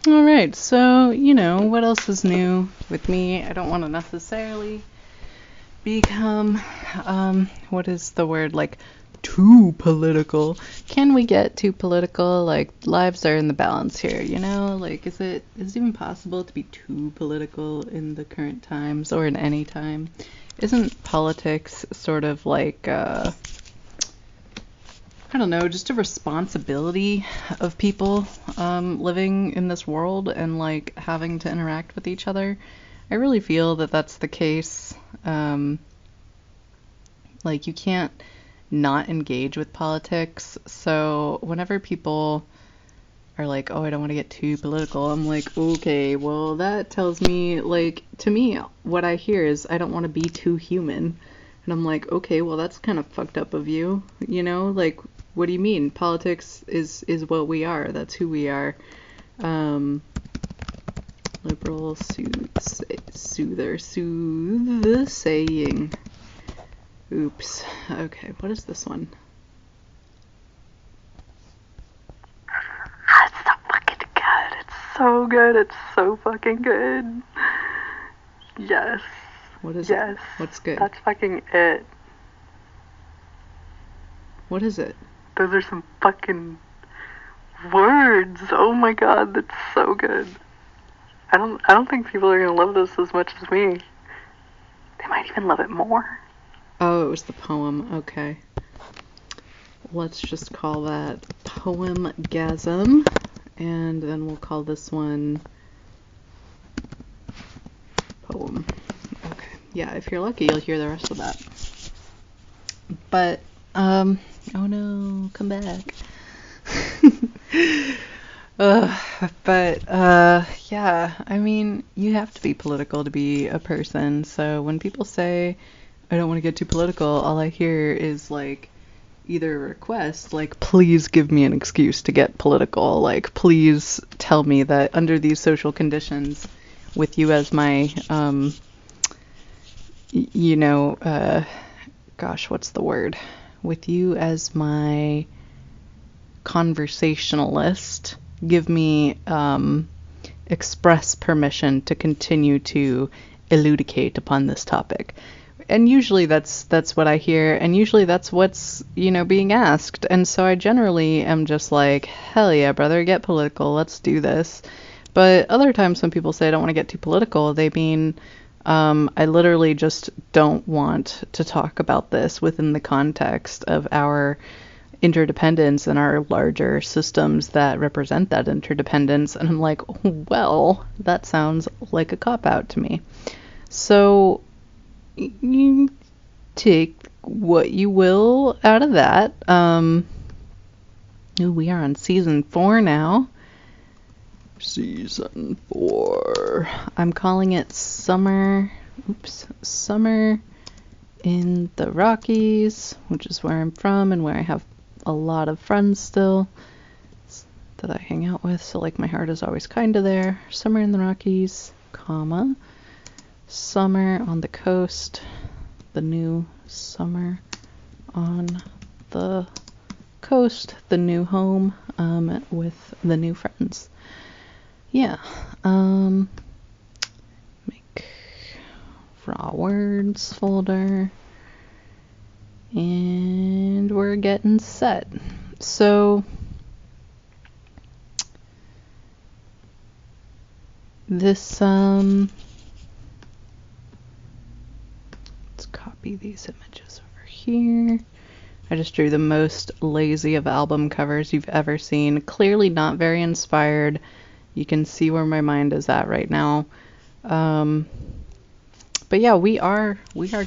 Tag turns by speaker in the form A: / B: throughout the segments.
A: All right, so, what else is new with me? I don't want to necessarily become, what is the word, like, too political. Can we get too political? Like, lives are in the balance here, Like, is it even possible to be too political in the current times or in any time? Isn't politics sort of like, I don't know, just a responsibility of people living in this world and like having to interact with each other? I really feel that that's the case. Like, you can't not engage with politics. So whenever people are like, oh, I don't want to get too political, I'm like, okay, well, that tells me, like, to me, what I hear is I don't want to be too human. And I'm like, okay, well, that's kind of fucked up of you, Like, what do you mean? Politics is what we are. That's who we are. Liberal soothsaying. Oops. Okay, what is this one?
B: It's so fucking good. It's so good. It's so fucking good. Yes.
A: What is
B: Yes.
A: it? What's good?
B: That's fucking it.
A: What is it?
B: Those are some fucking words. Oh my god, that's so good. I don't think people are gonna love this as much as me. They might even love it more.
A: Oh, it was the poem. Okay. Let's just call that Poemgasm. And then we'll call this one Poem. Okay. Yeah, if you're lucky, you'll hear the rest of that. But, oh no, come back. Yeah, I mean, you have to be political to be a person. So when people say, I don't want to get too political, all I hear is like either a request, like, please give me an excuse to get political. Like, please tell me that under these social conditions, with you as my, gosh, what's the word? With you as my conversationalist, give me express permission to continue to elucidate upon this topic. And usually that's what I hear, and usually that's what's, being asked. And so I generally am just like, hell yeah, brother, get political, let's do this. But other times when people say I don't want to get too political, they mean I literally just don't want to talk about this within the context of our interdependence and our larger systems that represent that interdependence. And I'm like, well, that sounds like a cop-out to me. So you take what you will out of that. We are on season 4 now. Season 4. I'm calling it Summer in the Rockies, which is where I'm from and where I have a lot of friends still that I hang out with. So, like, my heart is always kind of there. Summer in the Rockies, comma, summer on the coast, the new summer on the coast, the new home, with the new friends. Yeah, make raw words folder, and we're getting set. So this, let's copy these images over here. I just drew the most lazy of album covers you've ever seen. Clearly not very inspired. You can see where my mind is at right now. But yeah, we are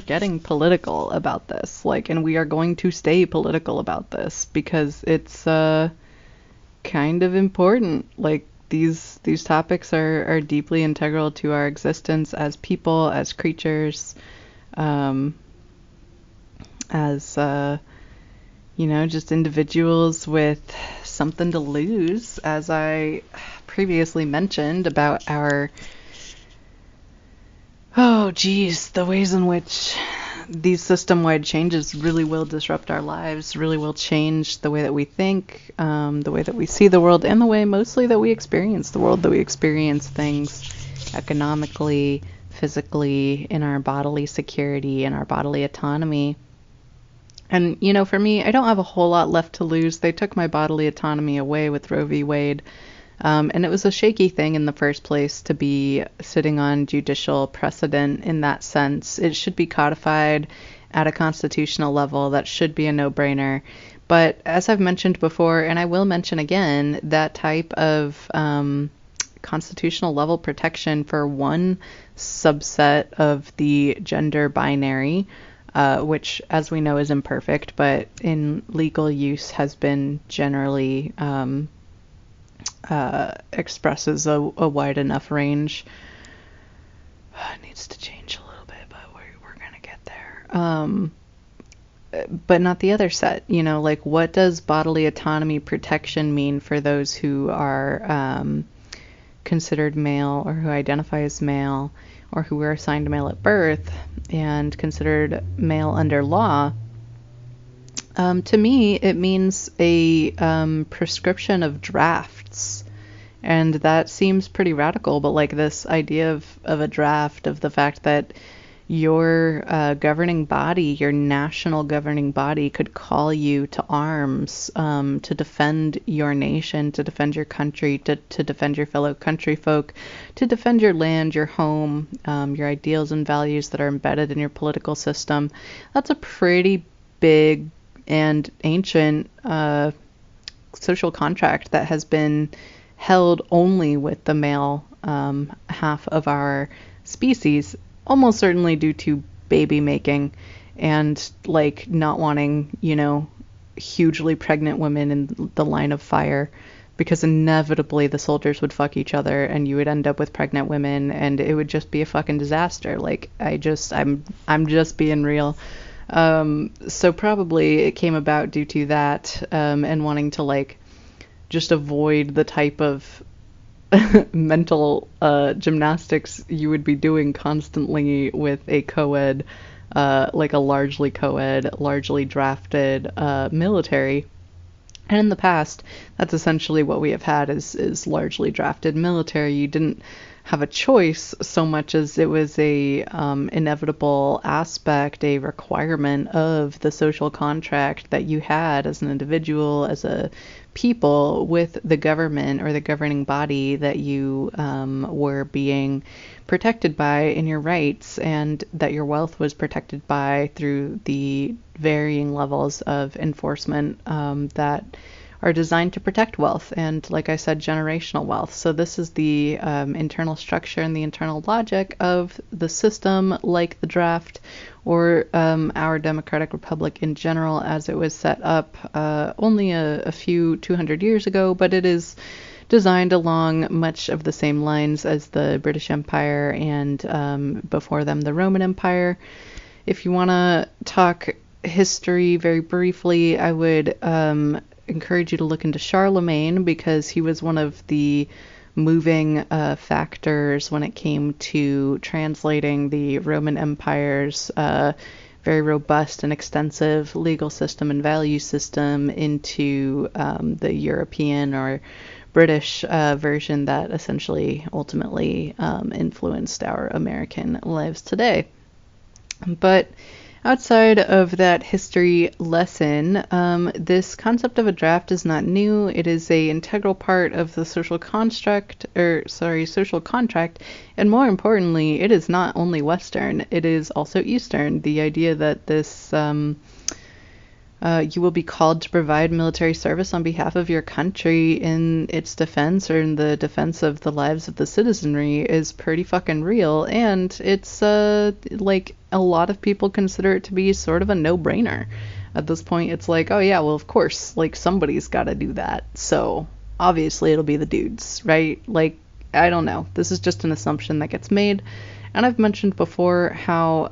A: getting political about this, like, and we are going to stay political about this because it's kind of important. Like, these topics are deeply integral to our existence as people, as creatures, as just individuals with something to lose, as I previously mentioned about our the ways in which these system-wide changes really will disrupt our lives, really will change the way that we think, the way that we see the world, and the way mostly that we experience the world, that we experience things economically, physically, in our bodily security, in our bodily autonomy. And, you know, for me, I don't have a whole lot left to lose. They took my bodily autonomy away with Roe v. Wade. And it was a shaky thing in the first place to be sitting on judicial precedent in that sense. It should be codified at a constitutional level. That should be a no-brainer. But as I've mentioned before, and I will mention again, that type of constitutional level protection for one subset of the gender binary, which, as we know, is imperfect, but in legal use has been generally expresses a wide enough range. It needs to change a little bit, but we're gonna get there. But not the other set. You know, like, what does bodily autonomy protection mean for those who are considered male, or who identify as male, or who were assigned male at birth and considered male under law? To me, it means a prescription of drafts. And that seems pretty radical, but like this idea of a draft, of the fact that your governing body, your national governing body, could call you to arms to defend your nation, to defend your country, to defend your fellow country folk, to defend your land, your home, your ideals and values that are embedded in your political system. That's a pretty big and ancient social contract that has been held only with the male half of our species, almost certainly due to baby making and like not wanting, you know, hugely pregnant women in the line of fire, because inevitably the soldiers would fuck each other and you would end up with pregnant women and it would just be a fucking disaster. Like, I'm just being real. So probably it came about due to that, and wanting to like just avoid the type of mental gymnastics you would be doing constantly with a co-ed, like a largely co-ed, largely drafted military. And in the past, that's essentially what we have had is largely drafted military. You didn't have a choice so much as it was a inevitable aspect, a requirement of the social contract that you had as an individual, as a people, with the government or the governing body that you were being protected by in your rights, and that your wealth was protected by through the varying levels of enforcement that are designed to protect wealth, and, like I said, generational wealth. So this is the internal structure and the internal logic of the system, like the draft, or our democratic republic in general as it was set up only a few 200 years ago, but it is designed along much of the same lines as the British Empire and before them the Roman Empire. If you want to talk history very briefly, I would encourage you to look into Charlemagne, because he was one of the moving factors when it came to translating the Roman Empire's very robust and extensive legal system and value system into the European or British version that essentially ultimately influenced our American lives today. But outside of that history lesson, this concept of a draft is not new. It is an integral part of the social contract, and more importantly, it is not only Western, it is also Eastern. The idea that this you will be called to provide military service on behalf of your country in its defense or in the defense of the lives of the citizenry is pretty fucking real, and it's like a lot of people consider it to be sort of a no-brainer. At this point, it's like, oh yeah, well of course, like somebody's got to do that, so obviously it'll be the dudes, right? Like, I don't know. This is just an assumption that gets made. And I've mentioned before how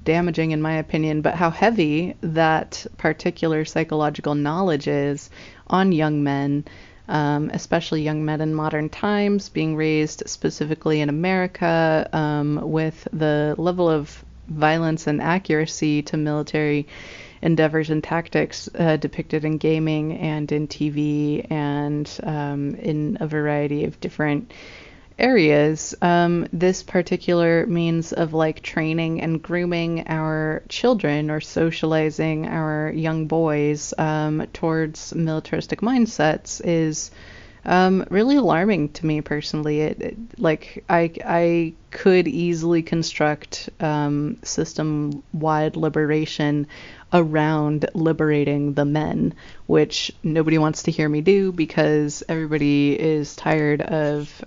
A: damaging, in my opinion, but how heavy that particular psychological knowledge is on young men, especially young men in modern times, being raised specifically in America with the level of violence and accuracy to military endeavors and tactics depicted in gaming and in TV and in a variety of different areas. This particular means of like training and grooming our children or socializing our young boys towards militaristic mindsets is really alarming to me personally. Like I could easily construct system-wide liberation around liberating the men, which nobody wants to hear me do because everybody is tired of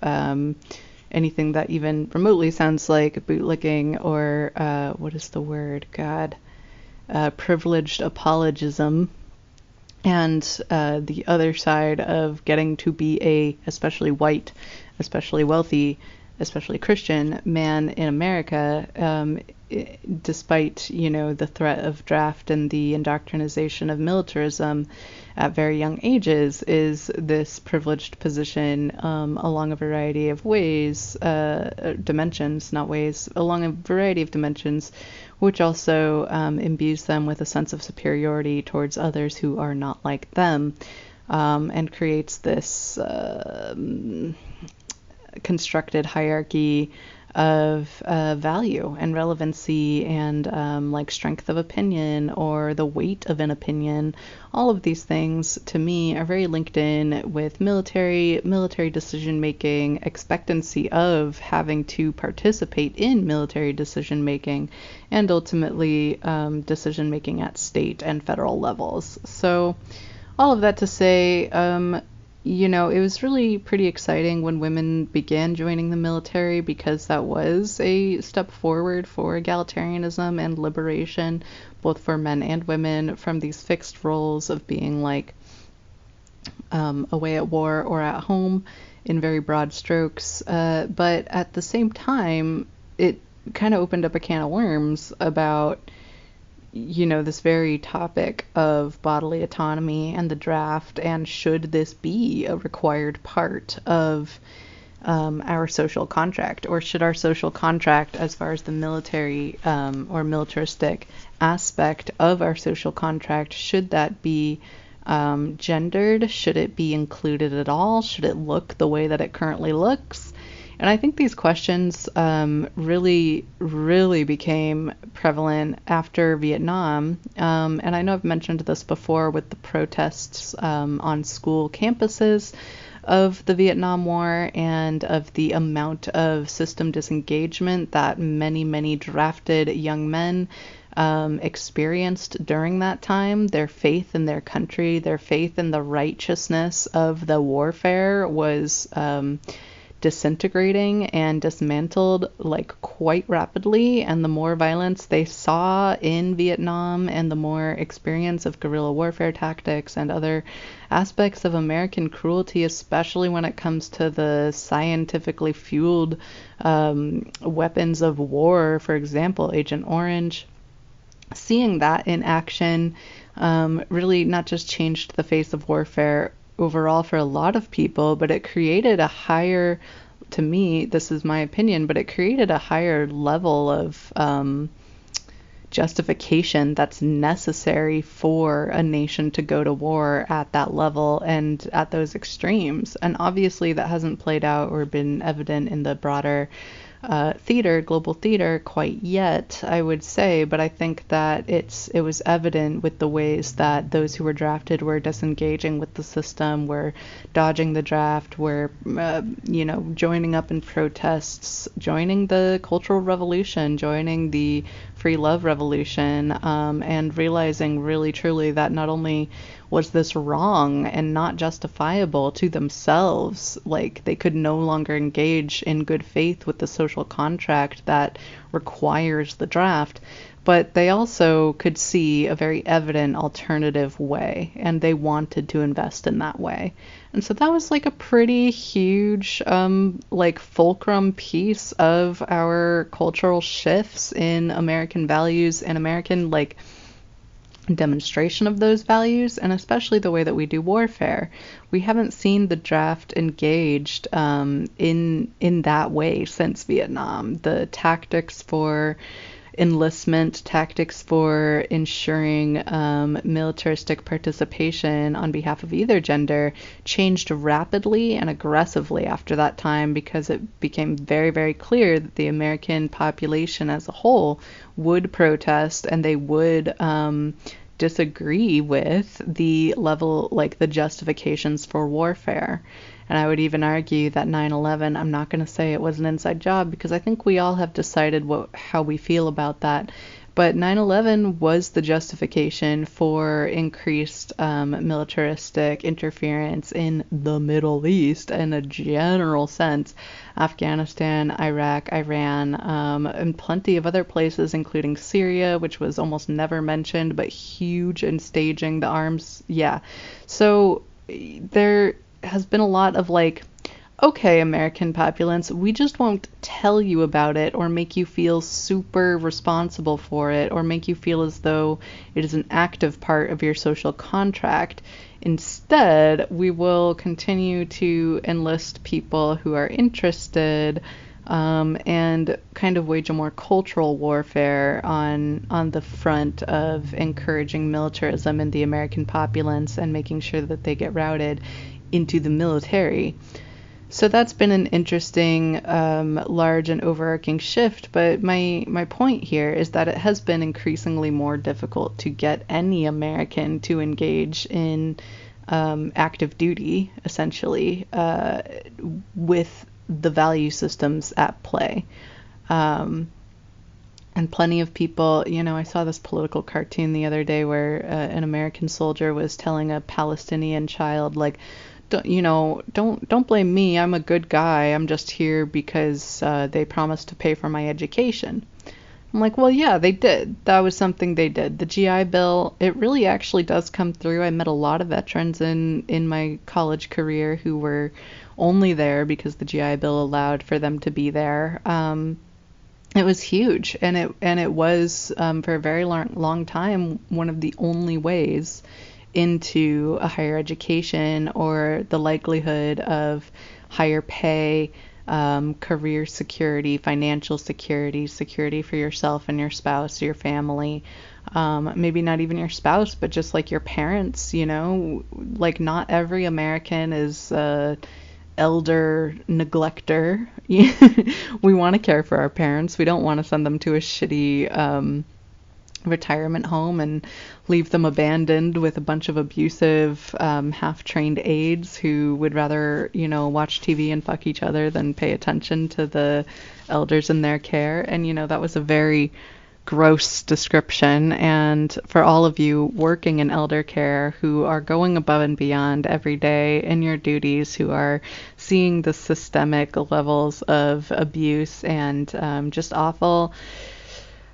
A: anything that even remotely sounds like bootlicking or what is the word? God, privileged apologism. And the other side of getting to be a especially white, especially wealthy, especially Christian man in America, despite, you know, the threat of draft and the indoctrination of militarism at very young ages, is this privileged position along a variety of ways, dimensions, not ways, along a variety of dimensions, which also imbues them with a sense of superiority towards others who are not like them, and creates this constructed hierarchy of value and relevancy and like strength of opinion or the weight of an opinion. All of these things to me are very linked in with military decision making, expectancy of having to participate in military decision making, and ultimately decision making at state and federal levels. So all of that to say, you know, it was really pretty exciting when women began joining the military because that was a step forward for egalitarianism and liberation, both for men and women, from these fixed roles of being like away at war or at home in very broad strokes. But at the same time, it kind of opened up a can of worms about, you know, this very topic of bodily autonomy and the draft, and should this be a required part of our social contract, or should our social contract, as far as the military or militaristic aspect of our social contract, should that be gendered? Should it be included at all? Should it look the way that it currently looks? And I think these questions really became prevalent after Vietnam. And I know I've mentioned this before with the protests on school campuses of the Vietnam War and of the amount of system disengagement that many drafted young men experienced during that time. Their faith in their country, their faith in the righteousness of the warfare was disintegrating and dismantled like quite rapidly, and the more violence they saw in Vietnam and the more experience of guerrilla warfare tactics and other aspects of American cruelty, especially when it comes to the scientifically fueled weapons of war, for example, Agent Orange, seeing that in action really not just changed the face of warfare overall for a lot of people, but it created a higher, to me, this is my opinion, but it created a higher level of justification that's necessary for a nation to go to war at that level and at those extremes. And obviously that hasn't played out or been evident in the broader global theater quite yet, I would say, but I think that it was evident with the ways that those who were drafted were disengaging with the system, were dodging the draft, were joining up in protests, joining the Cultural Revolution, joining the Free Love Revolution, and realizing really truly that not only was this wrong and not justifiable to themselves, like they could no longer engage in good faith with the social contract that requires the draft, but they also could see a very evident alternative way, and they wanted to invest in that way. And so that was like a pretty huge fulcrum piece of our cultural shifts in American values and American demonstration of those values, and especially the way that we do warfare. We haven't seen the draft engaged in that way since Vietnam. The tactics for enlistment tactics for ensuring militaristic participation on behalf of either gender changed rapidly and aggressively after that time, because it became very, very clear that the American population as a whole would protest, and they would disagree with the level, like the justifications for warfare. And I would even argue that 9/11, I'm not going to say it was an inside job, because I think we all have decided how we feel about that. But 9/11 was the justification for increased militaristic interference in the Middle East in a general sense. Afghanistan, Iraq, Iran, and plenty of other places, including Syria, which was almost never mentioned, but huge in staging the arms. Yeah. So there has been a lot of like, okay, American populace, we just won't tell you about it or make you feel super responsible for it or make you feel as though it is an active part of your social contract. Instead, we will continue to enlist people who are interested, and kind of wage a more cultural warfare on the front of encouraging militarism in the American populace and making sure that they get routed into the military. So that's been an interesting, large and overarching shift, but my point here is that it has been increasingly more difficult to get any American to engage in active duty, essentially, with the value systems at play. And plenty of people, I saw this political cartoon the other day where an American soldier was telling a Palestinian child, like, don't blame me. I'm a good guy. I'm just here because they promised to pay for my education. I'm like, well, yeah, they did. That was something they did. The GI Bill, it really actually does come through. I met a lot of veterans in my college career who were only there because the GI Bill allowed for them to be there. It was huge, and it was for a very long time one of the only ways into a higher education or the likelihood of higher pay, career security, financial security, security for yourself and your spouse, your family, maybe not even your spouse, but just like your parents, like not every American is elder neglector. We want to care for our parents. We don't want to send them to a shitty retirement home and leave them abandoned with a bunch of abusive, half-trained aides who would rather, watch TV and fuck each other than pay attention to the elders in their care. And, that was a very gross description. And for all of you working in elder care who are going above and beyond every day in your duties, who are seeing the systemic levels of abuse and just awful,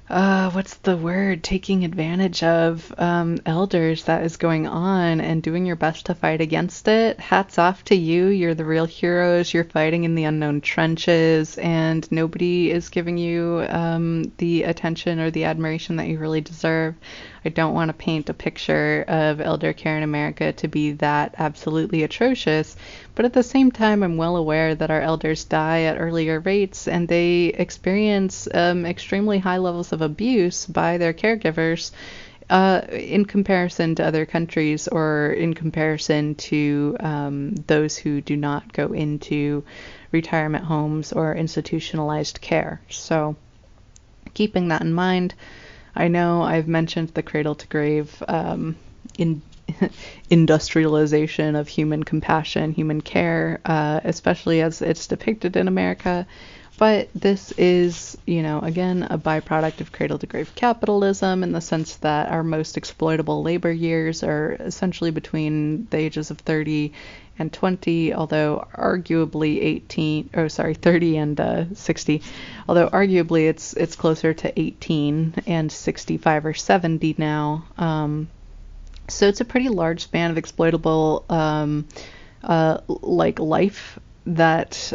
A: what's the word, taking advantage of elders that is going on, and doing your best to fight against it. Hats off to you. You're the real heroes. You're fighting in the unknown trenches, and nobody is giving you the attention or the admiration that you really deserve. I don't want to paint a picture of elder care in America to be that absolutely atrocious, but at the same time, I'm well aware that our elders die at earlier rates, and they experience extremely high levels of abuse by their caregivers in comparison to other countries, or in comparison to those who do not go into retirement homes or institutionalized care. So keeping that in mind, I know I've mentioned the cradle to grave industrialization of human compassion, human care, especially as it's depicted in America. But this is, again, a byproduct of cradle to grave capitalism, in the sense that our most exploitable labor years are essentially between the ages of 30 and 20, although arguably 30 and 60, although arguably it's closer to 18 and 65 or 70 now. So it's a pretty large span of exploitable life that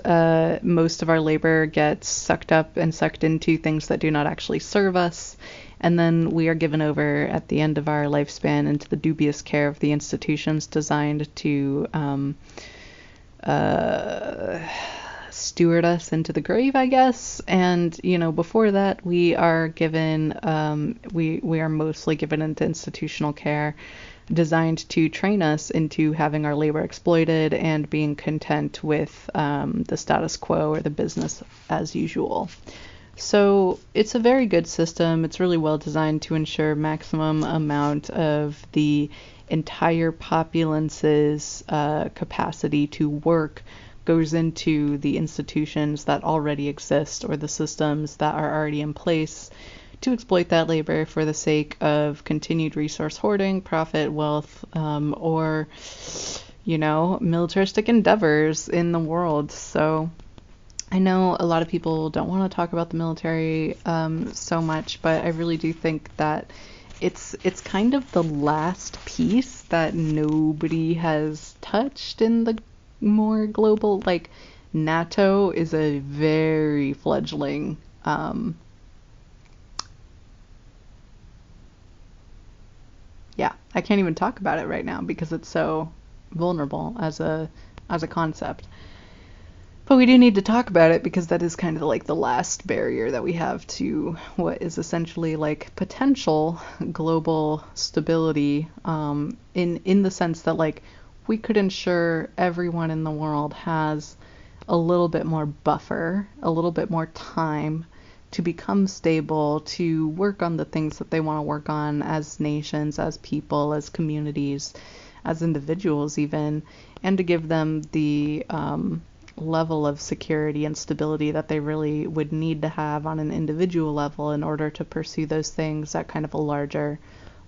A: most of our labor gets sucked up and sucked into things that do not actually serve us. And then we are given over at the end of our lifespan into the dubious care of the institutions designed to steward us into the grave, I guess. And, you know, before that, we are given, we are mostly given into institutional care designed to train us into having our labor exploited and being content with the status quo or the business as usual. So it's a very good system. It's really well designed to ensure maximum amount of the entire populance's capacity to work goes into the institutions that already exist or the systems that are already in place to exploit that labor for the sake of continued resource hoarding, profit, wealth, or, you know, militaristic endeavors in the world. So I know a lot of people don't want to talk about the military so much, but I really do think that it's kind of the last piece that nobody has touched in the more global, like NATO is a very fledgling yeah, I can't even talk about it right now because it's so vulnerable as a concept. But we do need to talk about it because that is kind of like the last barrier that we have to what is essentially like potential global stability, in the sense that like we could ensure everyone in the world has a little bit more buffer, a little bit more time to become stable, to work on the things that they want to work on as nations, as people, as communities, as individuals even, and to give them the level of security and stability that they really would need to have on an individual level in order to pursue those things at kind of a larger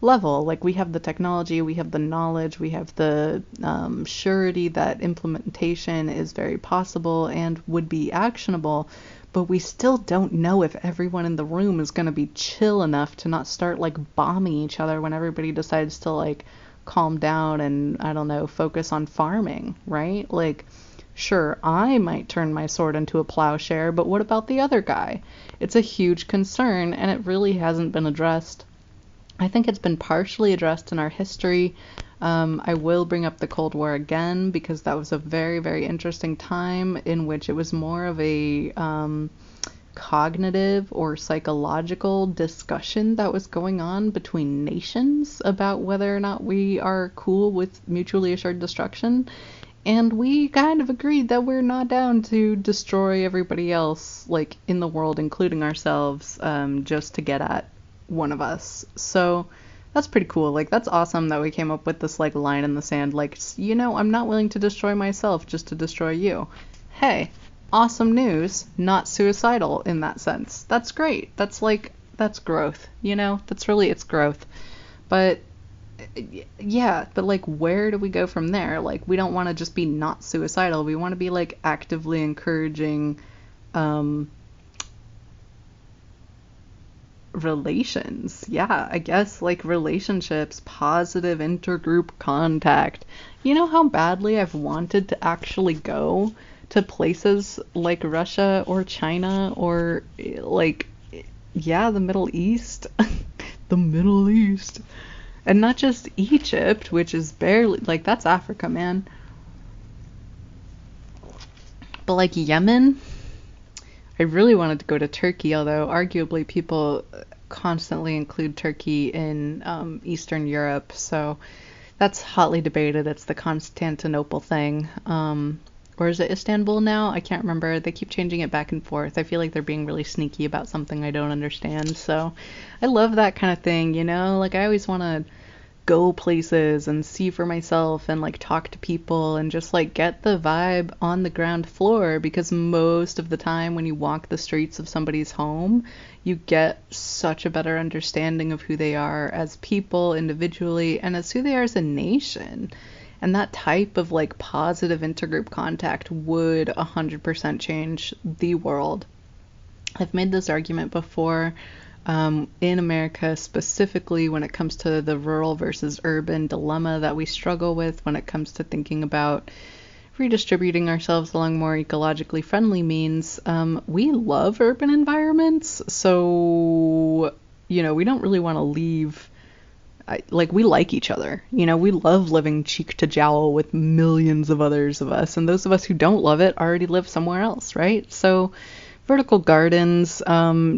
A: level. Like we have the technology, we have the knowledge, we have the surety that implementation is very possible and would be actionable, but we still don't know if everyone in the room is going to be chill enough to not start like bombing each other when everybody decides to like calm down and, I don't know, focus on farming, right? Like, sure, I might turn my sword into a plowshare, but what about the other guy? It's a huge concern, and it really hasn't been addressed. I think it's been partially addressed in our history. I will bring up the Cold War again because that was a very, very interesting time in which it was more of a cognitive or psychological discussion that was going on between nations about whether or not we are cool with mutually assured destruction. And we kind of agreed that we're not down to destroy everybody else, like, in the world, including ourselves, just to get at one of us. So that's pretty cool. Like, that's awesome that we came up with this, like, line in the sand. Like, you know, I'm not willing to destroy myself just to destroy you. Hey, awesome news. Not suicidal in that sense. That's great. That's, like, that's growth, you know? That's really, it's growth. But yeah, but like where do we go from there? Like we don't want to just be not suicidal. We want to be like actively encouraging relations. Yeah, I guess like relationships, positive intergroup contact. You know how badly I've wanted to actually go to places like Russia or China or like yeah, the Middle East. The Middle East. And not just Egypt, which is barely, like, that's Africa, man. But, like, Yemen, I really wanted to go to Turkey, although arguably people constantly include Turkey in Eastern Europe, so that's hotly debated. It's the Constantinople thing. Or is it Istanbul now? I can't remember. They keep changing it back and forth. I feel like they're being really sneaky about something I don't understand. So I love that kind of thing, you know? Like I always want to go places and see for myself and like talk to people and just like get the vibe on the ground floor, because most of the time when you walk the streets of somebody's home, you get such a better understanding of who they are as people individually and as who they are as a nation. And that type of like positive intergroup contact would 100% change the world. I've made this argument before in America, specifically when it comes to the rural versus urban dilemma that we struggle with when it comes to thinking about redistributing ourselves along more ecologically friendly means. We love urban environments, so, you know, we don't really want to leave like we like each other. You know, we love living cheek to jowl with millions of others of us, and those of us who don't love it already live somewhere else, right? So vertical gardens,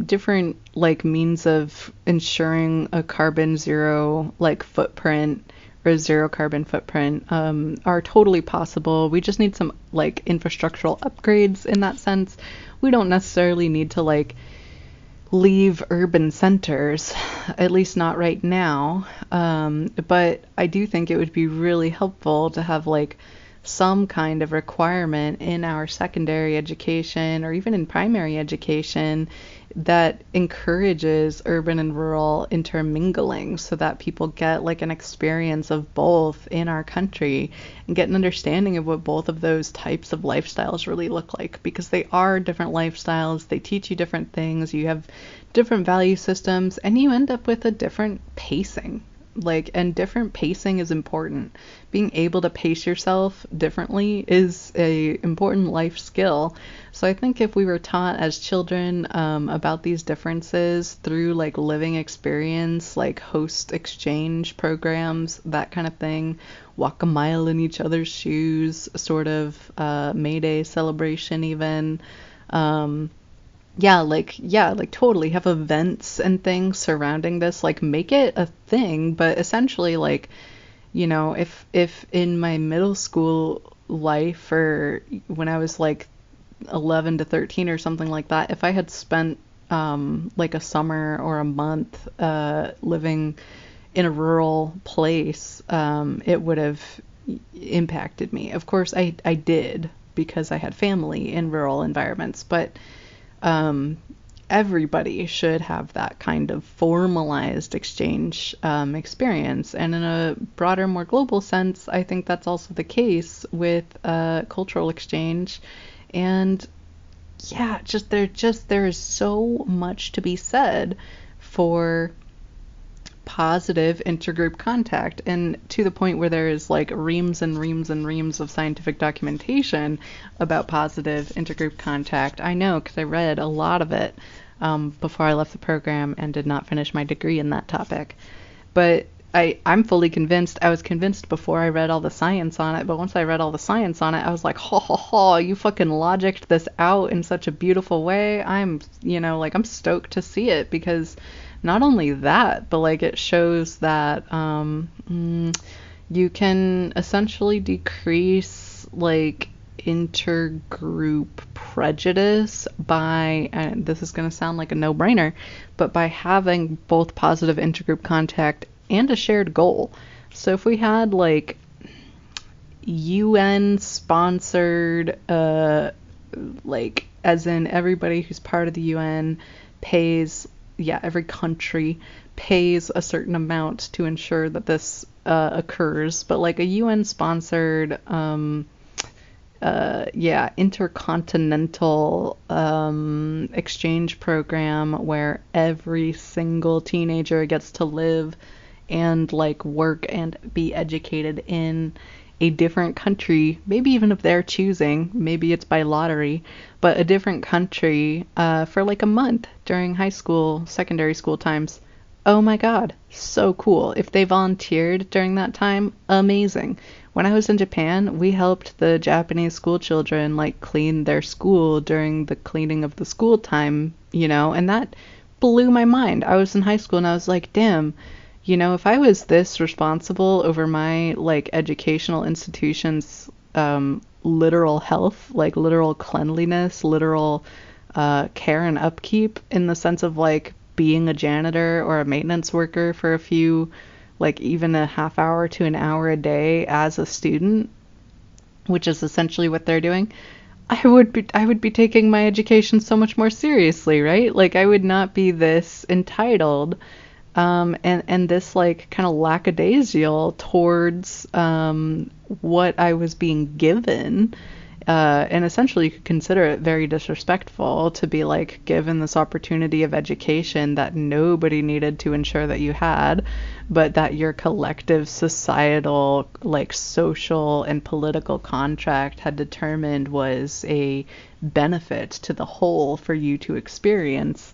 A: different like means of ensuring a carbon zero like footprint or zero carbon footprint are totally possible. We just need some like infrastructural upgrades in that sense. We don't necessarily need to like leave urban centers, at least not right now. But I do think it would be really helpful to have like some kind of requirement in our secondary education or even in primary education that encourages urban and rural intermingling so that people get like an experience of both in our country and get an understanding of what both of those types of lifestyles really look like, because they are different lifestyles. They teach you different things. You have different value systems and you end up with a different pacing. Like, and different pacing is important. Being able to pace yourself differently is a important life skill. So I think if we were taught as children about these differences through like living experience, like host exchange programs, that kind of thing, walk a mile in each other's shoes, sort of May Day celebration even, like totally have events and things surrounding this, like make it a thing. But essentially, like, you know, if in my middle school life or when I was like 11 to 13 or something like that, if I had spent like a summer or a month living in a rural place, it would have impacted me. Of course, I did because I had family in rural environments, but everybody should have that kind of formalized exchange experience. And in a broader, more global sense, I think that's also the case with cultural exchange. And yeah, there is so much to be said for positive intergroup contact, and to the point where there is like reams and reams and reams of scientific documentation about positive intergroup contact. I know because I read a lot of it before I left the program and did not finish my degree in that topic. But I'm fully convinced. I was convinced before I read all the science on it, but once I read all the science on it, I was like, ho ho ho, you fucking logicked this out in such a beautiful way. I'm stoked to see it, because not only that, but like it shows that you can essentially decrease like intergroup prejudice by, and this is going to sound like a no-brainer, but by having both positive intergroup contact and a shared goal. So if we had like UN sponsored, like as in everybody who's part of the UN pays, every country pays a certain amount to ensure that this occurs, but like a UN sponsored intercontinental exchange program where every single teenager gets to live and like work and be educated in a different country, maybe even of their choosing, maybe it's by lottery, but a different country for like a month during high school, secondary school times. Oh my God, so cool. If they volunteered during that time, amazing. When I was in Japan, we helped the Japanese school children like clean their school during the cleaning of the school time, and that blew my mind. I was in high school and I was like, damn, if I was this responsible over my like educational institutions, literal health, like literal cleanliness, literal care and upkeep, in the sense of like being a janitor or a maintenance worker for a few, like even a half hour to an hour a day as a student, which is essentially what they're doing, I would be taking my education so much more seriously, right? Like I would not be this entitled and this like kind of lackadaisical towards what I was being given. And essentially you could consider it very disrespectful to be like given this opportunity of education that nobody needed to ensure that you had, but that your collective societal, like social and political contract had determined was a benefit to the whole for you to experience.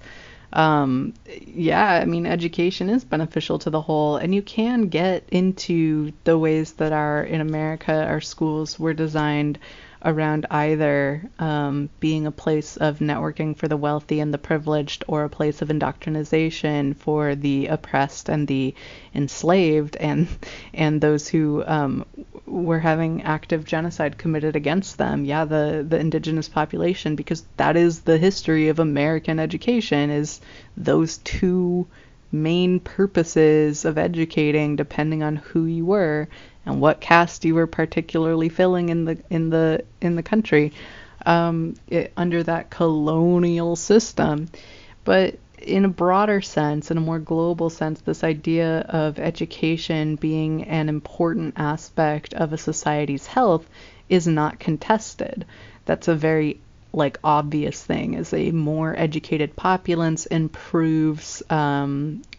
A: Yeah, I mean, education is beneficial to the whole, and you can get into the ways that in America, our schools were designed around either being a place of networking for the wealthy and the privileged, or a place of indoctrination for the oppressed and the enslaved, and those who were having active genocide committed against them. Yeah, the indigenous population, because that is the history of American education, is those two main purposes of educating, depending on who you were and what caste you were particularly filling in the country, under that colonial system. But in a broader sense, in a more global sense, this idea of education being an important aspect of a society's health is not contested. That's a very obvious thing, is a more educated populace improves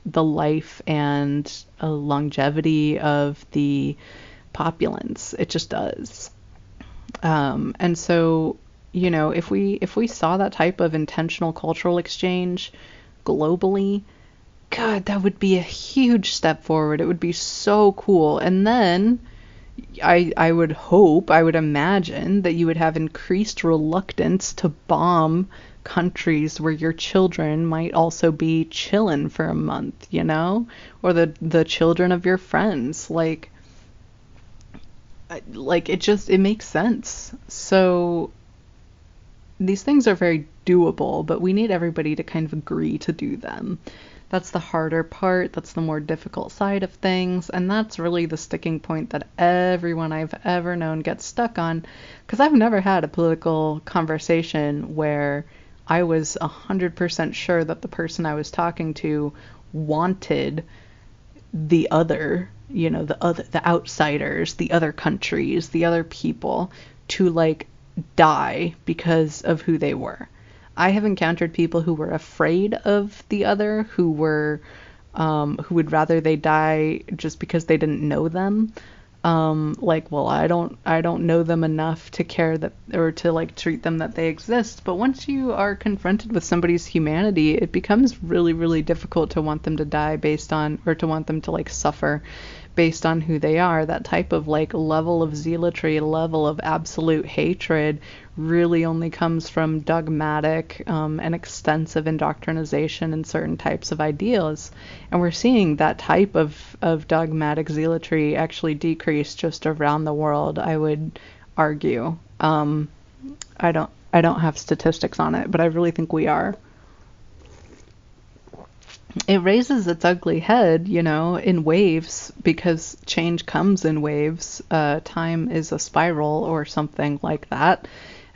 A: the life and longevity of the populace. It just does. And so, if we saw that type of intentional cultural exchange globally, God, that would be a huge step forward. It would be so cool. And then I would hope, I would imagine that you would have increased reluctance to bomb countries where your children might also be chillin' for a month, or the children of your friends. It makes sense. So these things are very doable, but we need everybody to kind of agree to do them. That's the harder part. That's the more difficult side of things. And that's really the sticking point that everyone I've ever known gets stuck on. Because I've never had a political conversation where I was 100% sure that the person I was talking to wanted the other, the outsiders, the other countries, the other people to die because of who they were. I have encountered people who were afraid of the other, who would rather they die just because they didn't know them. Well, I don't know them enough to care that, or to treat them that they exist. But once you are confronted with somebody's humanity, it becomes really, really difficult to want them to die or to want them to suffer based on who they are. That type of level of zealotry, level of absolute hatred really only comes from dogmatic and extensive indoctrination in certain types of ideas. And we're seeing that type of dogmatic zealotry actually decrease just around the world, I would argue. I don't have statistics on it, but I really think we are. It raises its ugly head, in waves, because change comes in waves. Time is a spiral or something like that.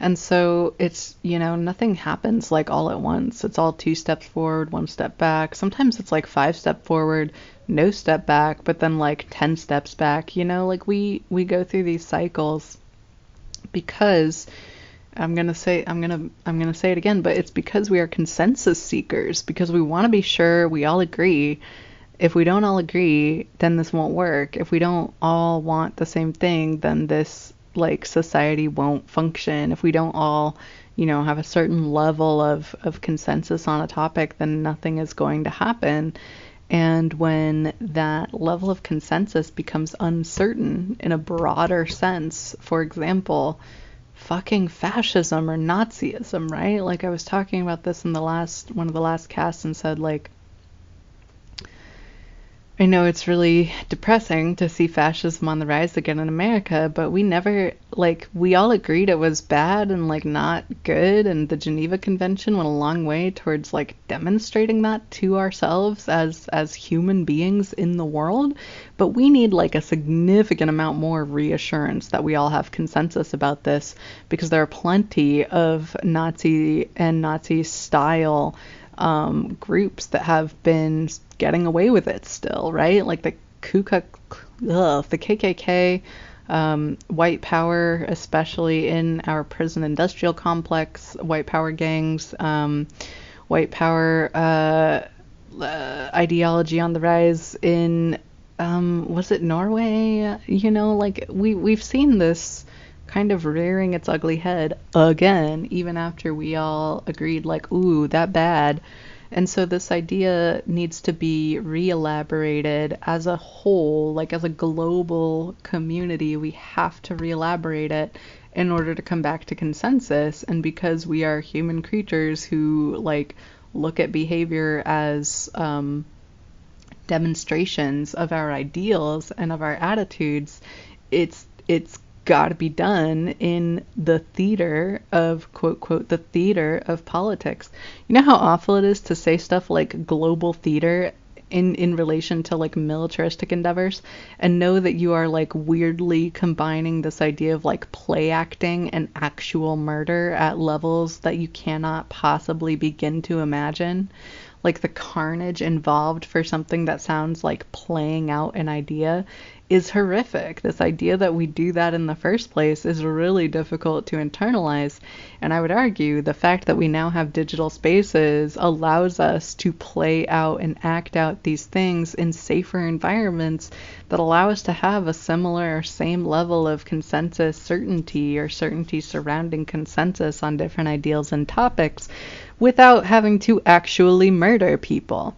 A: And so it's, nothing happens all at once. It's all 2 steps forward, 1 step back. Sometimes it's 5 steps forward, no step back, but then 10 steps back. We go through these cycles because I'm gonna say it again, but it's because we are consensus seekers, because we want to be sure we all agree. If we don't all agree, then this won't work. If we don't all want the same thing, then this society won't function. If we don't all, have a certain level of consensus on a topic, then nothing is going to happen. And when that level of consensus becomes uncertain in a broader sense, for example, fucking fascism or Nazism, right? I was talking about this in one of the last casts and said, I know it's really depressing to see fascism on the rise again in America, but we never, we all agreed it was bad and, not good, and the Geneva Convention went a long way towards, demonstrating that to ourselves as human beings in the world, but we need, a significant amount more reassurance that we all have consensus about this, because there are plenty of Nazi and Nazi-style groups that have been getting away with it still, right? The the KKK, white power, especially in our prison industrial complex, white power gangs, white power ideology on the rise in, was it Norway? We've seen this kind of rearing its ugly head again, even after we all agreed, ooh, that bad. And so this idea needs to be re-elaborated as a whole, like as a global community. We have to re-elaborate it in order to come back to consensus. And because we are human creatures who like look at behavior as demonstrations of our ideals and of our attitudes, it's got to be done in the theater of quote quote the theater of politics. You know how awful it is to say stuff like global theater in relation to like militaristic endeavors, and know that you are like weirdly combining this idea of like play acting and actual murder at levels that you cannot possibly begin to imagine. Like the carnage involved for something that sounds like playing out an idea is horrific. This idea that we do that in the first place is really difficult to internalize. And I would argue the fact that we now have digital spaces allows us to play out and act out these things in safer environments that allow us to have a similar or same level of consensus certainty or certainty surrounding consensus on different ideals and topics without having to actually murder people.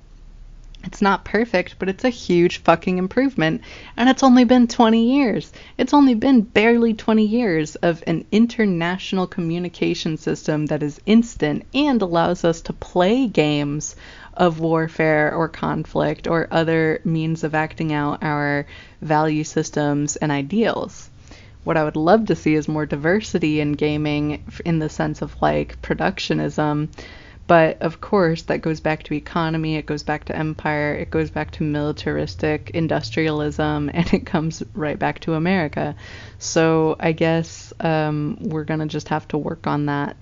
A: It's not perfect, but it's a huge fucking improvement. And it's only been 20 years. It's only been barely 20 years of an international communication system that is instant and allows us to play games of warfare or conflict or other means of acting out our value systems and ideals. What I would love to see is more diversity in gaming in the sense of like productionism. But of course, that goes back to economy, it goes back to empire, it goes back to militaristic industrialism, and it comes right back to America. So I guess we're going to just have to work on that.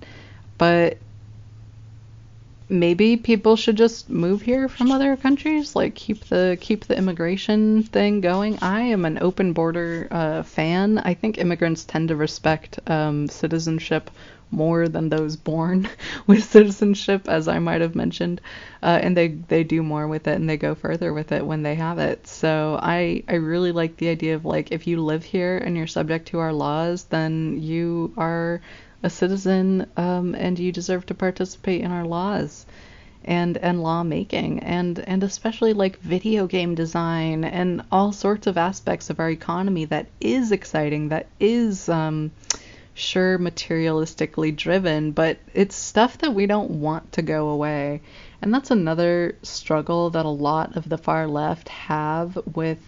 A: But maybe people should just move here from other countries, like keep the immigration thing going. I am an open border fan. I think immigrants tend to respect citizenship more than those born with citizenship, as I might have mentioned, and they do more with it and they go further with it when they have it. So I really like the idea of like, if you live here and you're subject to our laws, then you are a citizen, and you deserve to participate in our laws and lawmaking and especially like video game design and all sorts of aspects of our economy that is exciting, that is sure materialistically driven, but it's stuff that we don't want to go away. And that's another struggle that a lot of the far left have with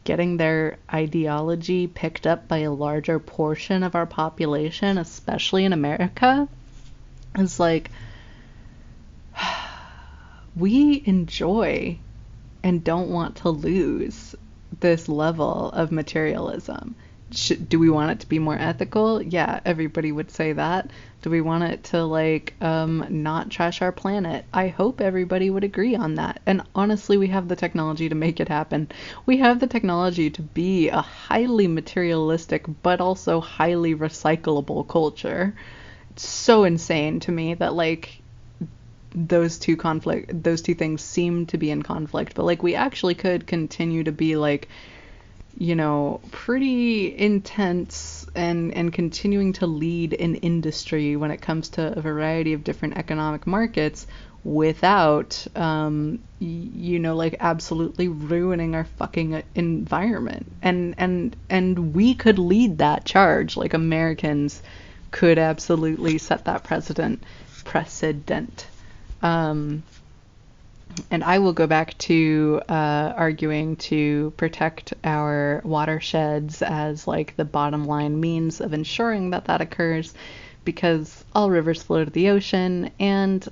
A: getting their ideology picked up by a larger portion of our population, especially in America. It's like, we enjoy and don't want to lose this level of materialism. Do we want it to be more ethical? Yeah, everybody would say that. Do we want it to like not trash our planet? I hope everybody would agree on that. And honestly, we have the technology to make it happen. We have the technology to be a highly materialistic but also highly recyclable culture. It's so insane to me that like those two things seem to be in conflict, but like we actually could continue to be like, you know, pretty intense and continuing to lead an industry when it comes to a variety of different economic markets without, you know, like absolutely ruining our fucking environment. And we could lead that charge. Like Americans could absolutely set that precedent. And I will go back to arguing to protect our watersheds as like the bottom line means of ensuring that that occurs, because all rivers flow to the ocean, and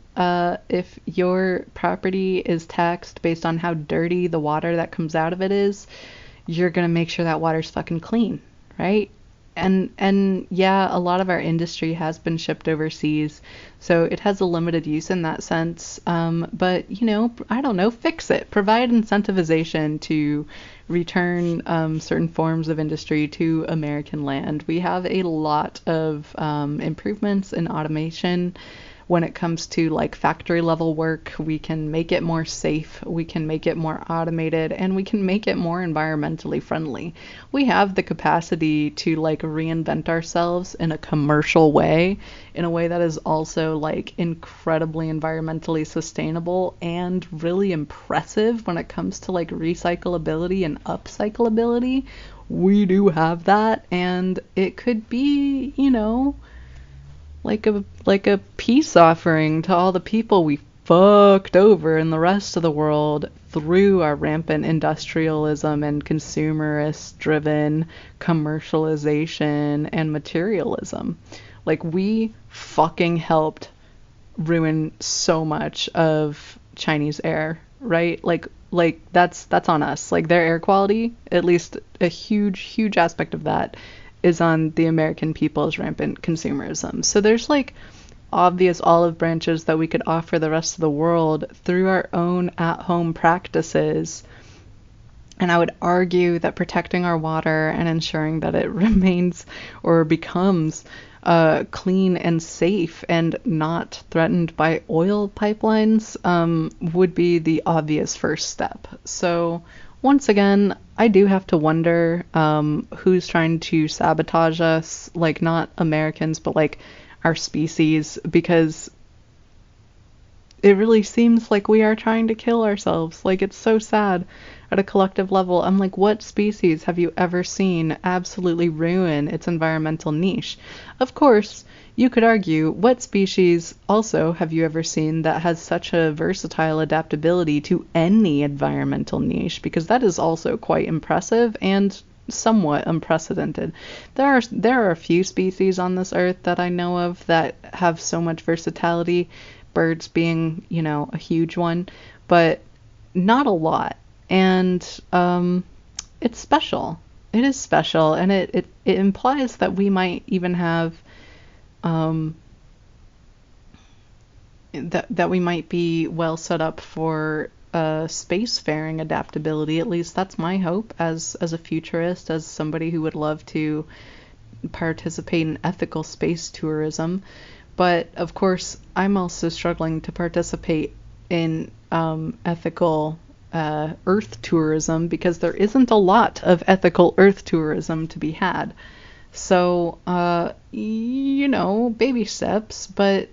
A: if your property is taxed based on how dirty the water that comes out of it is, you're gonna make sure that water's fucking clean, right? And yeah, a lot of our industry has been shipped overseas, so it has a limited use in that sense. But, you know, I don't know, fix it. Provide incentivization to return certain forms of industry to American land. We have a lot of improvements in automation. when it comes to like factory level work. We can make it more safe, we can make it more automated, and we can make it more environmentally friendly. We have the capacity to like reinvent ourselves in a commercial way, in a way that is also like incredibly environmentally sustainable and really impressive when it comes to like recyclability and upcyclability. We do have that, and it could be, you know, like a peace offering to all the people we fucked over in the rest of the world through our rampant industrialism and consumerist driven commercialization and materialism. Like, we fucking helped ruin so much of Chinese air, right? Like that's on us. Like, their air quality, at least a huge aspect of that is on the American people's rampant consumerism. So there's like obvious olive branches that we could offer the rest of the world through our own at-home practices. And I would argue that protecting our water and ensuring that it remains or becomes clean and safe and not threatened by oil pipelines would be the obvious first step. So once again, I do have to wonder who's trying to sabotage us, like not Americans, but like our species, because it really seems like we are trying to kill ourselves. Like, it's so sad at a collective level. I'm like, what species have you ever seen absolutely ruin its environmental niche? Of course, you could argue, what species also have you ever seen that has such a versatile adaptability to any environmental niche? Because that is also quite impressive and somewhat unprecedented. There are a few species on this earth that I know of that have so much versatility, birds being, you know, a huge one, but not a lot. And it's special. It is special, and it implies that we might even have that we might be well set up for spacefaring adaptability. At least that's my hope as a futurist, as somebody who would love to participate in ethical space tourism. But of course, I'm also struggling to participate in ethical Earth tourism, because there isn't a lot of ethical Earth tourism to be had. So, you know, baby steps, but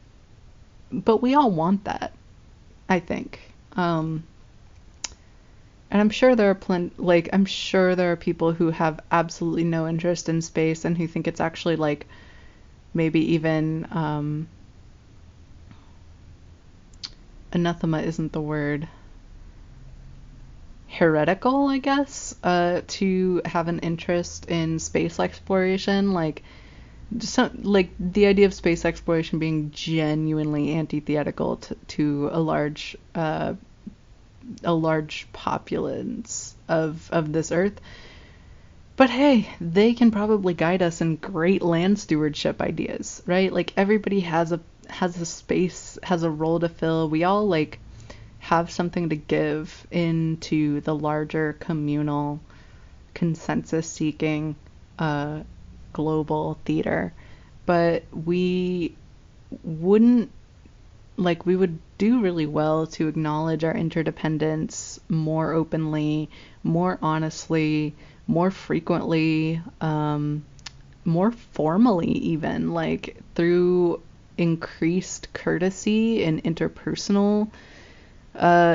A: we all want that, I think. And I'm sure there are I'm sure there are people who have absolutely no interest in space and who think it's actually like maybe even anathema isn't the word, heretical, I guess, to have an interest in space exploration. Like, like the idea of space exploration being genuinely antithetical to a large populace of this earth. But hey, they can probably guide us in great land stewardship ideas, right? Like, everybody has a space, has a role to fill. We all like have something to give into the larger communal consensus seeking global theater. But we would do really well to acknowledge our interdependence more openly, more honestly, more frequently, more formally, even, like through increased courtesy and interpersonal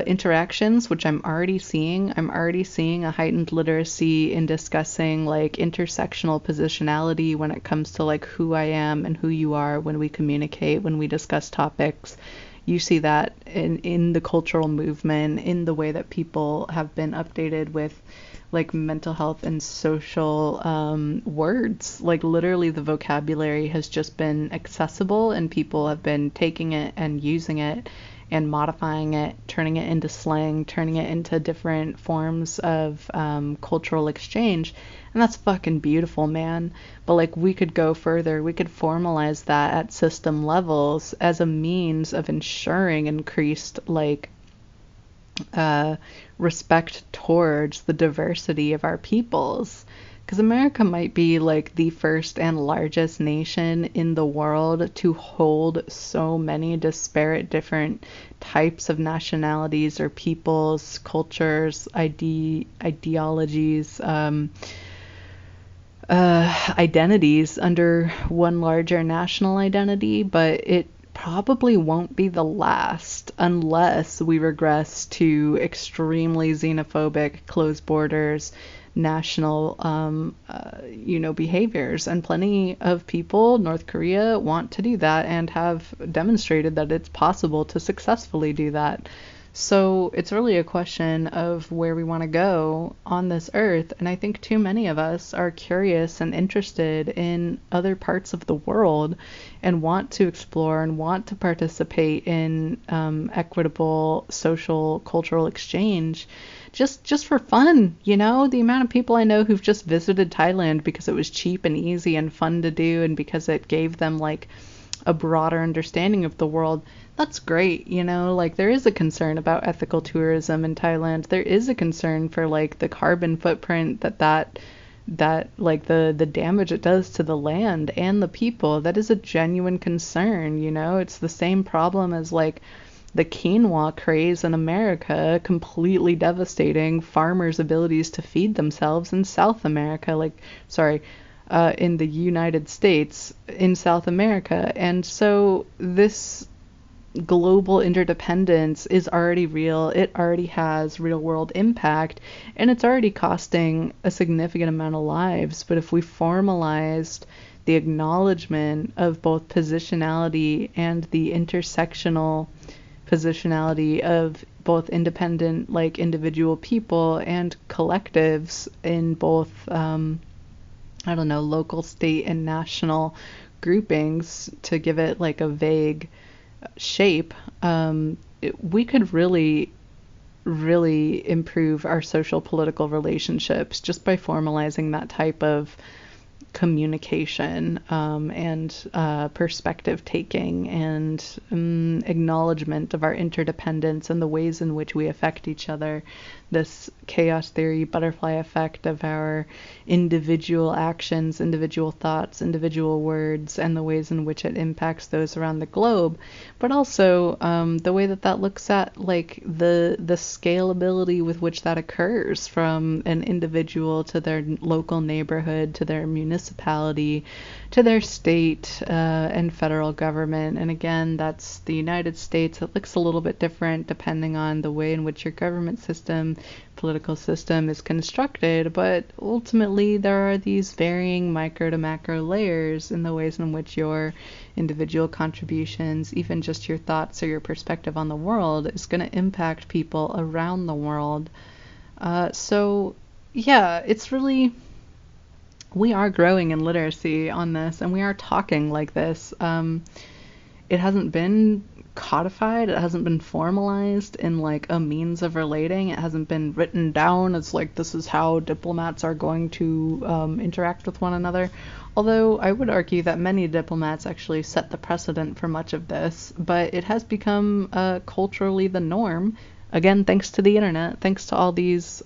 A: interactions, which I'm already seeing. I'm already seeing a heightened literacy in discussing like intersectional positionality when it comes to like who I am and who you are when we communicate, when we discuss topics. You see that in the cultural movement, in the way that people have been updated with like mental health and social words. Like, literally the vocabulary has just been accessible, and people have been taking it and using it and modifying it, turning it into slang, turning it into different forms of cultural exchange. And that's fucking beautiful, man. But like, we could go further. We could formalize that at system levels as a means of ensuring increased like respect towards the diversity of our peoples. because America might be like the first and largest nation in the world to hold so many disparate different types of nationalities or peoples, cultures, ideologies, identities under one larger national identity, but it probably won't be the last unless we regress to extremely xenophobic, closed borders, national, behaviors. And plenty of people, North Korea, want to do that and have demonstrated that it's possible to successfully do that. So it's really a question of where we want to go on this earth. And I think too many of us are curious and interested in other parts of the world and want to explore and want to participate in equitable social, cultural exchange. Just for fun, the amount of people I know who've just visited Thailand because it was cheap and easy and fun to do, and because it gave them like a broader understanding of the world. That's great, like there is a concern about ethical tourism in Thailand. There is a concern for like the carbon footprint that like the damage it does to the land and the people. That is a genuine concern, It's the same problem as like the quinoa craze in America, completely devastating farmers' abilities to feed themselves in South America, in the United States, in South America. And so this global interdependence is already real. It already has real world impact, and it's already costing a significant amount of lives. But if we formalized the acknowledgement of both positionality and the intersectional positionality of both independent, like individual people and collectives in both, local, state, and national groupings, to give it like a vague shape, we could really, really improve our social political relationships just by formalizing that type of communication and perspective taking and acknowledgement of our interdependence and the ways in which we affect each other. This chaos theory butterfly effect of our individual actions, individual thoughts, individual words, and the ways in which it impacts those around the globe, but also the way that looks at like the scalability with which that occurs, from an individual to their local neighborhood to their municipality to their state and federal government. And again, that's the United States. It looks a little bit different depending on the way in which your government system, political system is constructed, but ultimately there are these varying micro to macro layers in the ways in which your individual contributions, even just your thoughts or your perspective on the world, is going to impact people around the world. So yeah, it's really, we are growing in literacy on this, and we are talking like this. It hasn't been codified, it hasn't been formalized in like a means of relating, it hasn't been written down as like this is how diplomats are going to interact with one another, although I would argue that many diplomats actually set the precedent for much of this. But it has become culturally the norm, again thanks to the internet, thanks to all these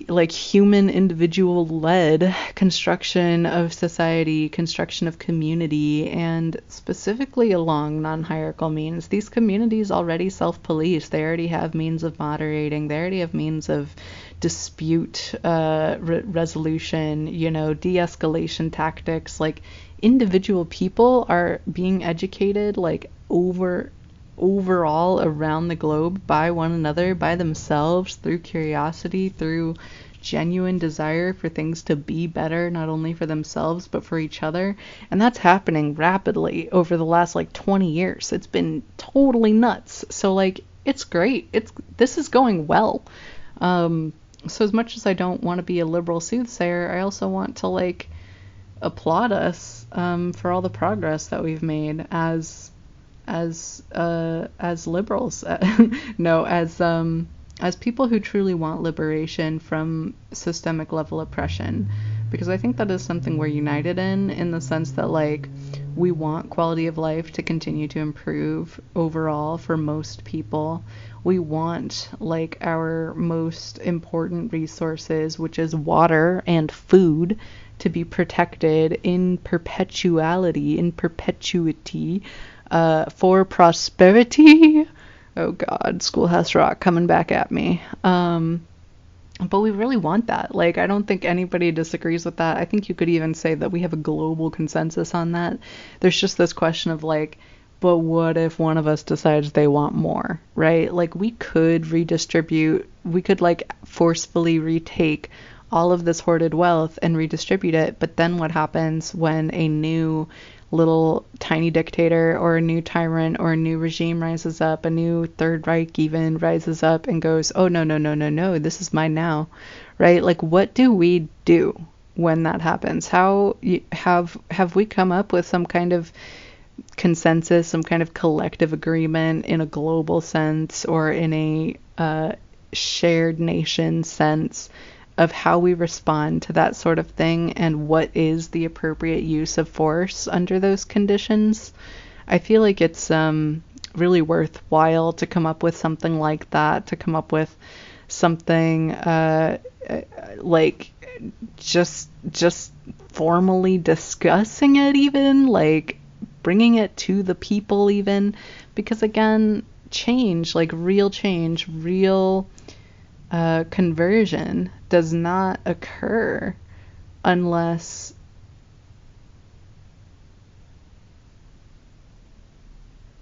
A: like human individual led construction of society, construction of community, and specifically along non-hierarchical means. These communities already self-police. They already have means of moderating. They already have means of dispute resolution, de-escalation tactics. Like individual people are being educated like overall around the globe by one another, by themselves, through curiosity, through genuine desire for things to be better, not only for themselves but for each other. And that's happening rapidly over the last like 20 years. It's been totally nuts. So like it's great. This is going well. So as much as I don't want to be a liberal soothsayer, I also want to like applaud us for all the progress that we've made as liberals, no, as people who truly want liberation from systemic level oppression, because I think that is something we're united in the sense that like We want quality of life to continue to improve overall for most people. We want, like, our most important resources, which is water and food, to be protected in perpetuity, for prosperity. Oh God, Schoolhouse Rock coming back at me. But we really want that. Like, I don't think anybody disagrees with that. I think you could even say that we have a global consensus on that. There's just this question of, like, but what if one of us decides they want more, right? Like, we could redistribute, we could, like, forcefully retake all of this hoarded wealth and redistribute it. But then what happens when a new little tiny dictator or a new tyrant or a new regime rises up, a new Third Reich even rises up and goes, oh, no, no, no, no, no, this is mine now, right? Like, what do we do when that happens? How have we come up with some kind of consensus, some kind of collective agreement in a global sense or in a shared nation sense of how we respond to that sort of thing and what is the appropriate use of force under those conditions? I feel like it's really worthwhile to come up with something like that, to come up with something like just formally discussing it, even like bringing it to the people, even because, again, change, like real change, real conversion does not occur unless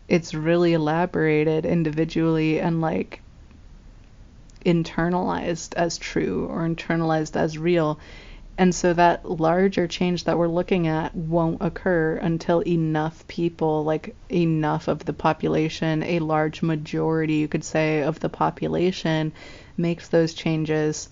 A: it's really elaborated individually and, like, internalized as true or internalized as real. And so that larger change that we're looking at won't occur until enough people, like enough of the population, a large majority, you could say, of the population makes those changes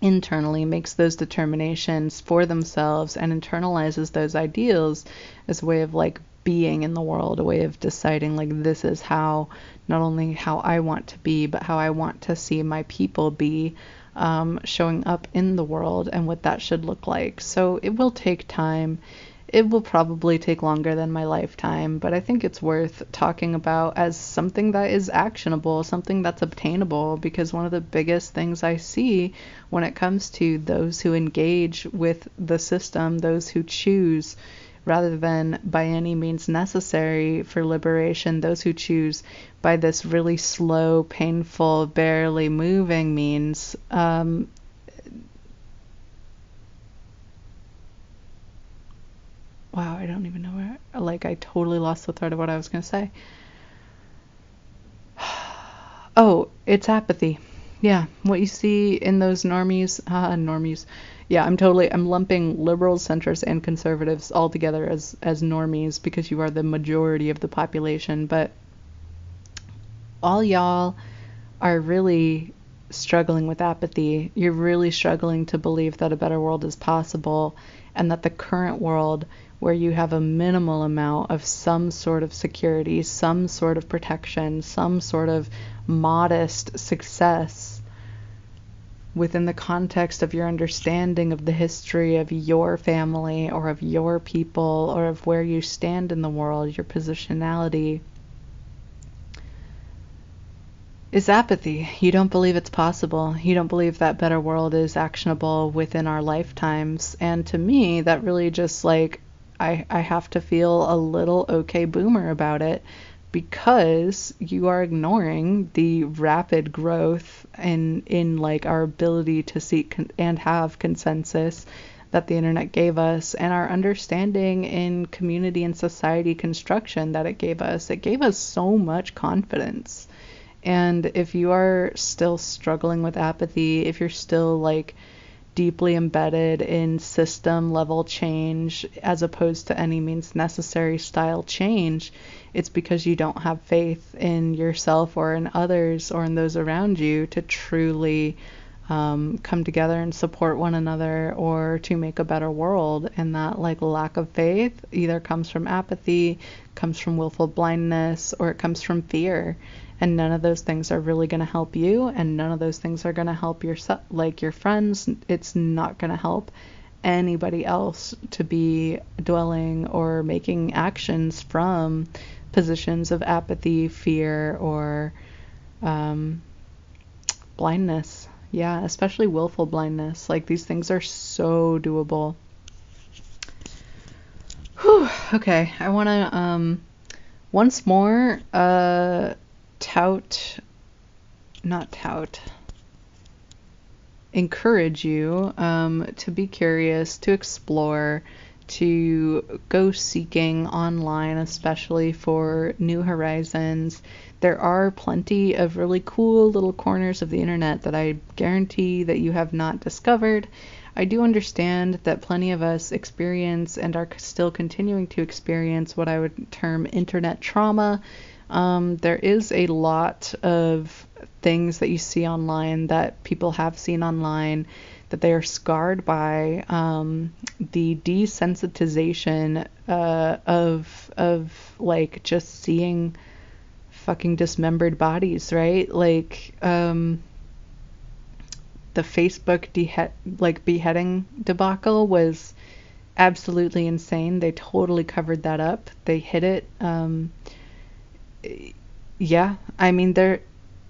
A: internally, makes those determinations for themselves, and internalizes those ideals as a way of, like, being in the world, a way of deciding, like, this is how, not only how I want to be, but how I want to see my people be, showing up in the world and what that should look like. So it will take time. It will probably take longer than my lifetime, but I think it's worth talking about as something that is actionable, something that's obtainable, because one of the biggest things I see when it comes to those who engage with the system, those who choose, rather than by any means necessary for liberation, those who choose by this really slow, painful, barely moving means, wow, I don't even know where, like, I totally lost the thread of what I was going to say. Oh, it's apathy. Yeah, what you see in those normies. Yeah, I'm lumping liberals, centrists, and conservatives all together as normies because you are the majority of the population. But all y'all are really struggling with apathy. You're really struggling to believe that a better world is possible, and that the current world, where you have a minimal amount of some sort of security, some sort of protection, some sort of modest success within the context of your understanding of the history of your family or of your people or of where you stand in the world, your positionality, is apathy. You don't believe it's possible. You don't believe that better world is actionable within our lifetimes. And to me, that really just, like, I have to feel a little okay boomer about it, because you are ignoring the rapid growth in like our ability to seek and have consensus that the internet gave us, and our understanding in community and society construction that it gave us. It gave us so much confidence. And if you are still struggling with apathy, if you're still, like, deeply embedded in system level change as opposed to any means necessary style change, it's because you don't have faith in yourself or in others or in those around you to truly come together and support one another or to make a better world. And that, like, lack of faith either comes from apathy, comes from willful blindness, or it comes from fear. And none of those things are really going to help you, and none of those things are going to help your friends. It's not going to help anybody else to be dwelling or making actions from positions of apathy, fear, or blindness. Yeah, especially willful blindness. Like, these things are so doable. Whew, okay, I want to once more encourage you to be curious, to explore, to go seeking online, especially for new horizons. There are plenty of really cool little corners of the internet that I guarantee that you have not discovered. I do understand that plenty of us experience and are still continuing to experience what I would term internet trauma. There is a lot of things that you see online, that people have seen online, that they are scarred by, the desensitization of like just seeing fucking dismembered bodies, right? Like the Facebook beheading debacle was absolutely insane. They totally covered that up. They hid it. Yeah, I mean,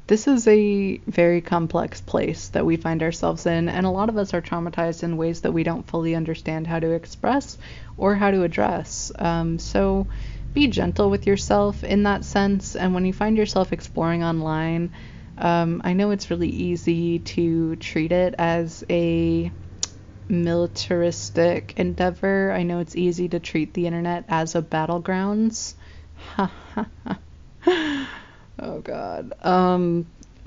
A: this is a very complex place that we find ourselves in, and a lot of us are traumatized in ways that we don't fully understand how to express or how to address. So be gentle with yourself in that sense, and when you find yourself exploring online, I know it's really easy to treat it as a militaristic endeavor. I know it's easy to treat the internet as a battlegrounds. Oh God.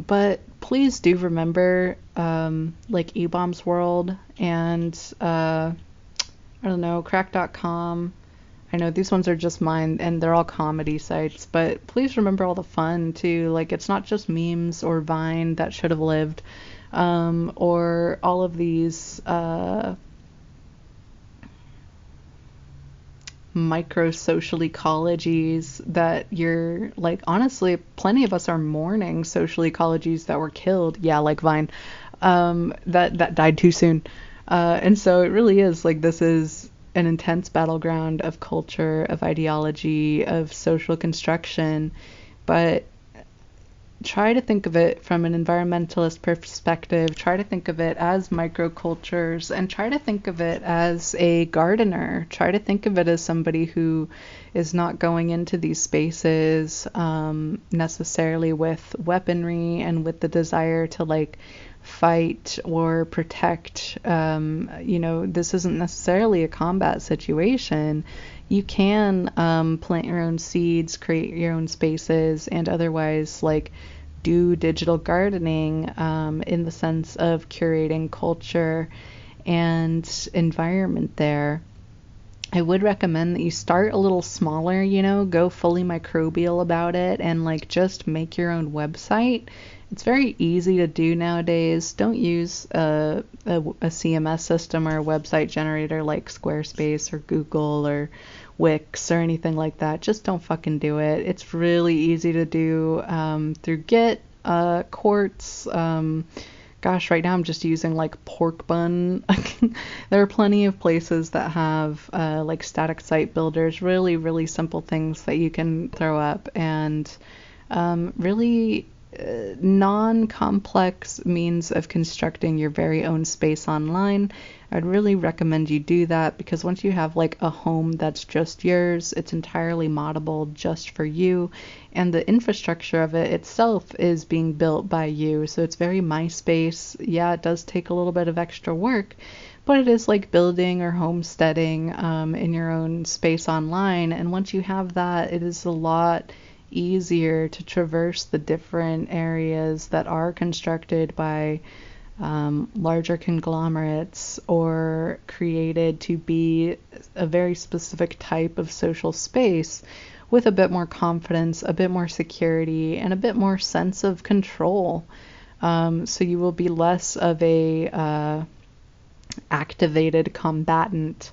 A: But please do remember, like E-Bombs World and I don't know, crack.com. I know these ones are just mine and they're all comedy sites, but please remember all the fun too. Like, it's not just memes or Vine that should have lived, or all of these micro social ecologies that you're like, honestly, plenty of us are mourning social ecologies that were killed. Yeah, like Vine, that died too soon. And so it really is like, this is an intense battleground of culture, of ideology, of social construction. But try to think of it from an environmentalist perspective. Try to think of it as microcultures, and try to think of it as a gardener. Try to think of it as somebody who is not going into these spaces necessarily with weaponry and with the desire to like fight or protect. This isn't necessarily a combat situation. You can plant your own seeds, create your own spaces, and otherwise like do digital gardening in the sense of curating culture and environment there. I would recommend that you start a little smaller, go fully microbial about it, and like just make your own website. It's very easy to do nowadays. Don't use a CMS system or a website generator like Squarespace or Google or Wix or anything like that. Just don't fucking do it. It's really easy to do through Git, Quartz. Gosh, right now I'm just using like Pork Bun. There are plenty of places that have like static site builders, really, really simple things that you can throw up, and really non-complex means of constructing your very own space online. I'd really recommend you do that, because once you have like a home that's just yours, it's entirely moddable just for you, and the infrastructure of it itself is being built by you. So it's very MySpace. Yeah, it does take a little bit of extra work, but it is like building or homesteading in your own space online. And once you have that, it is a lot easier to traverse the different areas that are constructed by larger conglomerates or created to be a very specific type of social space, with a bit more confidence, a bit more security, and a bit more sense of control. So you will be less of a activated combatant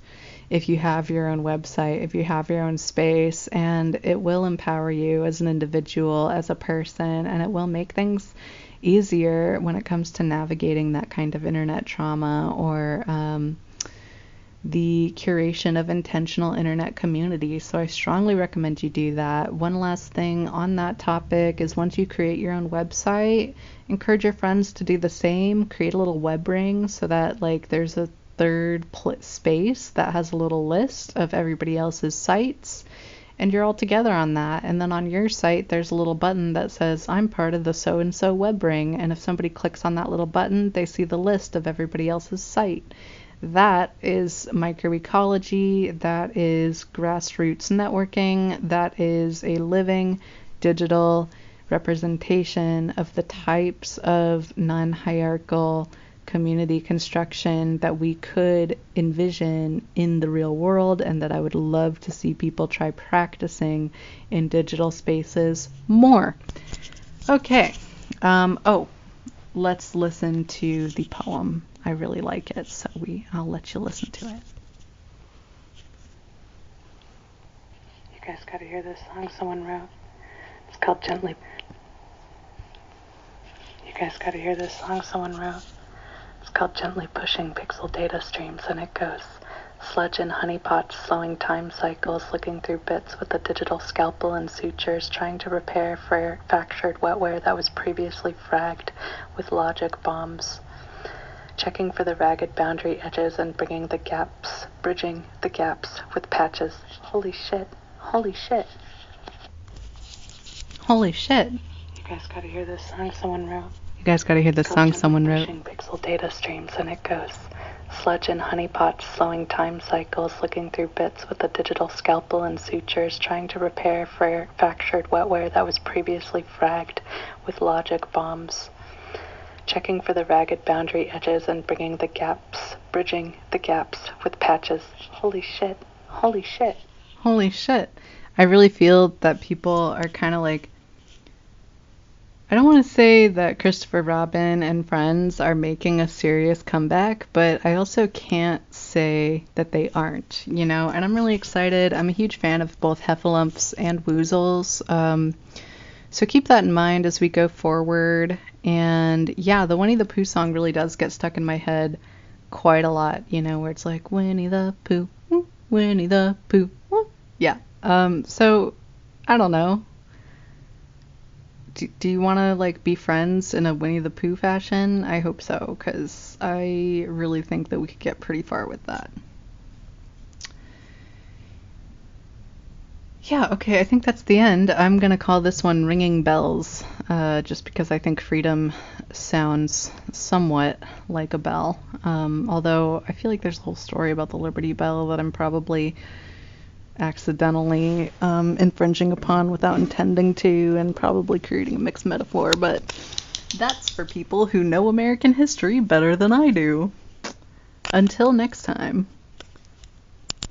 A: if you have your own website, if you have your own space, and it will empower you as an individual, as a person, and it will make things easier when it comes to navigating that kind of internet trauma or the curation of intentional internet community. So I strongly recommend you do that. One last thing on that topic is once you create your own website, encourage your friends to do the same. Create a little web ring so that like there's a third space that has a little list of everybody else's sites, and you're all together on that. And then on your site there's a little button that says I'm part of the so and so web ring, and if somebody clicks on that little button they see the list of everybody else's site. That is microecology, that is grassroots networking, that is a living digital representation of the types of non-hierarchical community construction that we could envision in the real world, and that I would love to see people try practicing in digital spaces more. Okay, let's listen to the poem. I really like it, so I'll let you listen to it.
B: You guys gotta hear this song someone wrote. It's called Gently. You guys gotta hear this song someone wrote. It's called Gently Pushing Pixel Data Streams, and it goes, sludge in honeypots, slowing time cycles, looking through bits with a digital scalpel and sutures, trying to repair fractured wetware that was previously fragged with logic bombs. Checking for the ragged boundary edges and bringing the gaps, bridging the gaps with patches. Holy shit. Holy shit.
A: Holy shit.
B: You guys gotta hear this song someone wrote.
A: You guys gotta hear this song someone wrote.
B: Pixel data streams, and it goes, sludge in honeypots, slowing time cycles, looking through bits with a digital scalpel and sutures, trying to repair fractured wetware that was previously fragged with logic bombs. Checking for the ragged boundary edges and bringing the gaps, bridging the gaps with patches. Holy shit. Holy shit.
A: Holy shit. I really feel that people are kind of like, I don't want to say that Christopher Robin and friends are making a serious comeback, but I also can't say that they aren't, you know, and I'm really excited. I'm a huge fan of both Heffalumps and Woozles. So keep that in mind as we go forward. And yeah, the Winnie the Pooh song really does get stuck in my head quite a lot, you know, where it's like, Winnie the Pooh, Winnie the Pooh. Yeah. So I don't know. Do you want to like be friends in a Winnie the Pooh fashion? I hope so, because I really think that we could get pretty far with that. Yeah, okay, I think that's the end. I'm going to call this one Ringing Bells, just because I think freedom sounds somewhat like a bell. Although I feel like there's a whole story about the Liberty Bell that I'm probably accidentally infringing upon without intending to, and probably creating a mixed metaphor, but that's for people who know American history better than I do. Until next time.